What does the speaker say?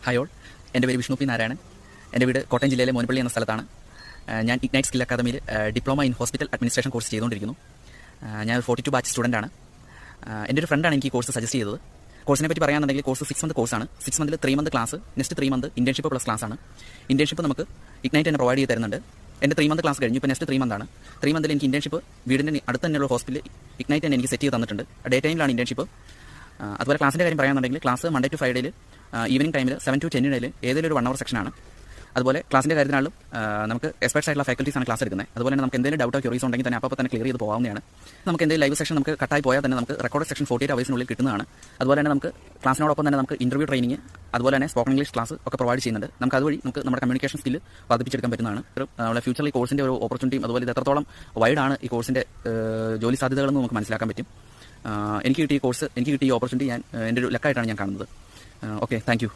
Hi all, എൻ്റെ പേര് Vishnu P Narayanan. എൻ്റെ വീട് കോട്ടയം ജില്ലയിലെ മോനപ്പള്ളി എന്ന സ്ഥലത്താണ്. ഞാൻ ഇഗ്നൈറ്റ് സ്കിൽ അക്കാദമിയിൽ diploma in hospital administration course ചെയ്തുകൊണ്ടിരിക്കുന്നു. ഞാൻ 42 ബാച്ച് സ്റ്റുഡൻ്റാണ്. എൻ്റെ ഒരു ഫ്രണ്ടാണ് എനിക്ക് ഈ കോഴ്സ് സജസ്റ്റ് ചെയ്തത്. കോഴ്സിനെ പറ്റി പറയുകയാണെന്നുണ്ടെങ്കിൽ കോഴ്സ് 6 മന്ത് കോഴ്സാണ്. 6 മന്തിൽ 3 month class, next 3 month internship plus ക്ലാസ്സാണ്. ഇന്റേൺഷിപ്പ് നമുക്ക് ഇഗ്നൈറ്റ് തന്നെ പ്രൊവൈഡ് ചെയ്ത് തരുന്നുണ്ട്. എൻ്റെ 3 മന്ത് ക്ലാസ് കഴിഞ്ഞു, ഇപ്പോൾ നെക്സ്റ്റ് 3 മന്താണ്. 3 മന്തിൽ എനിക്ക് ഇന്റേൺഷിപ്പ് വീടിൻ്റെ അടുത്ത് തന്നെയുള്ള ഹോസ്പിറ്റലിൽ ഇഗ്നൈറ്റ് തന്നെ എനിക്ക് സെറ്റ് ചെയ്ത് തന്നിട്ടുണ്ട്. ഡേ ടൈമിലാണ് ഇന്റേൺഷിപ്പ്. അതുപോലെ ക്ലാസിൻ്റെ കാര്യം പറയുകയാണെന്നുണ്ടെങ്കിൽ ക്ലാസ് മൺഡേ ടു ഫ്രൈഡേയിൽ ഈവനിംഗ് ടൈമിൽ 7 to 10 ഇടയിൽ ഏതെങ്കിലും ഒരു 1 hour സെക്ഷനാണ്. അതുപോലെ ക്ലാസിൻ്റെ കാര്യത്തിനാലും നമുക്ക് എക്സ്പെർട്സ് ആയിട്ടുള്ള ഫാക്കൽറ്റീസാണ് ക്ലാസ് എടുക്കുന്നത്. അതുപോലെ തന്നെ നമുക്ക് എന്തെങ്കിലും ഡൗട്ടോ ക്യൂറീസ് ഉണ്ടെങ്കിൽ തന്നെ അപ്പോൾ തന്നെ ക്ലിയർ ചെയ്ത് പോകാവുന്നതാണ്. നമുക്ക് എന്തെങ്കിലും ലൈവ് സെക്ഷൻ നമുക്ക് കട്ടായി പോയാൽ തന്നെ നമുക്ക് റെക്കോർഡ് സെക്ഷൻ 48 ഹവേഴ്സിനുള്ളിൽ കിട്ടുന്നതാണ്. അതുപോലെ തന്നെ നമുക്ക് ക്ലാസ്സിനോടൊപ്പം തന്നെ നമുക്ക് ഇന്റർവ്യൂ ട്രെയിനിങ്, അതുപോലെ തന്നെ സ്പോക്കൺ ഇംഗ്ലീഷ് ക്ലാസ് ഒക്കെ പ്രൊവൈഡ് ചെയ്യുന്നുണ്ട്. നമുക്ക് അതുവഴി നമുക്ക് നമ്മുടെ കമ്മ്യൂണിക്കേഷൻ സ്കില്ല് വർദ്ധിപ്പിച്ചെടുക്കാൻ പറ്റുന്നതാണ്. നമ്മുടെ ഫ്യൂച്ചറിൽ ഈ കോഴ്സിൻ്റെ ഒരു ഓപ്പർച്യൂണിറ്റിയും അതുപോലെ ഇത് എത്രത്തോളം വൈഡാണ് ഈ കോഴ്സിൻ്റെ ജോലി സാധ്യതകളെന്ന് നമുക്ക് മനസ്സിലാക്കാൻ പറ്റും. എനിക്ക് കിട്ടിയ ഈ ഓപ്പർച്യൂണിറ്റി എൻ്റെ ഒരു ലക്കായിട്ടാണ് ഞാൻ കാണുന്നത്. Okay, thank you.